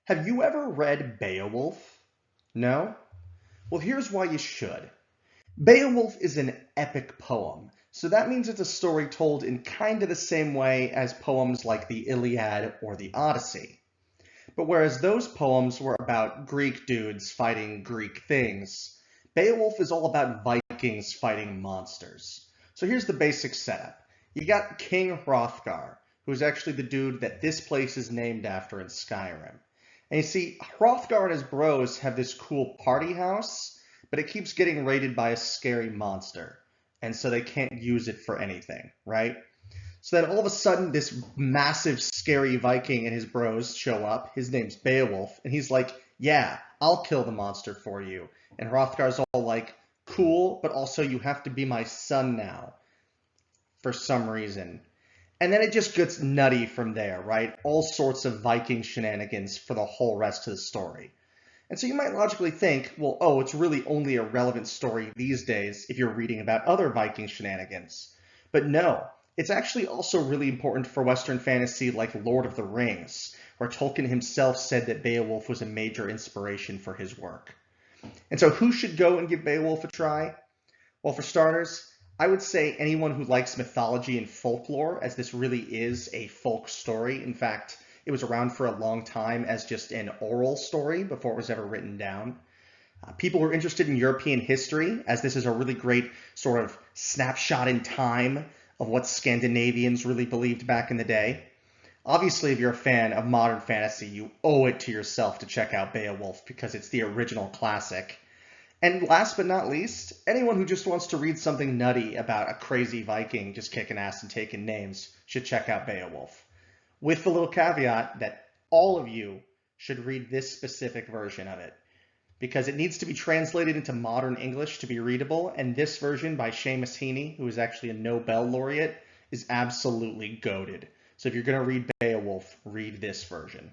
Have you ever read Beowulf? No? Well, here's why you should. Beowulf is an epic poem, so that means it's a story told in kind of the same way as poems like the Iliad or the Odyssey. But whereas those poems were about Greek dudes fighting Greek things, Beowulf is all about Vikings fighting monsters. So here's the basic setup. You got King Hrothgar, who's actually the dude that this place is named after in Skyrim. And you see, Hrothgar and his bros have this cool party house, but it keeps getting raided by a scary monster. And so they can't use it for anything, right? So then all of a sudden, this massive, scary Viking and his bros show up. His name's Beowulf. And he's like, yeah, I'll kill the monster for you. And Hrothgar's all like, cool, but also you have to be my son now for some reason. And then it just gets nutty from there, right? All sorts of Viking shenanigans for the whole rest of the story. And so you might logically think, well, oh, it's really only a relevant story these days if you're reading about other Viking shenanigans. But no, it's actually also really important for Western fantasy like Lord of the Rings, where Tolkien himself said that Beowulf was a major inspiration for his work. And so who should go and give Beowulf a try? Well, for starters, I would say anyone who likes mythology and folklore, as this really is a folk story. In fact, it was around for a long time as just an oral story before it was ever written down. People who are interested in European history, as this is a really great sort of snapshot in time of what Scandinavians really believed back in the day. Obviously, if you're a fan of modern fantasy, you owe it to yourself to check out Beowulf because it's the original classic. And last but not least, anyone who just wants to read something nutty about a crazy Viking just kicking ass and taking names should check out Beowulf. With the little caveat that all of you should read this specific version of it because it needs to be translated into modern English to be readable, and this version by Seamus Heaney, who is actually a Nobel laureate, is absolutely goated. So if you're going to read Beowulf, read this version.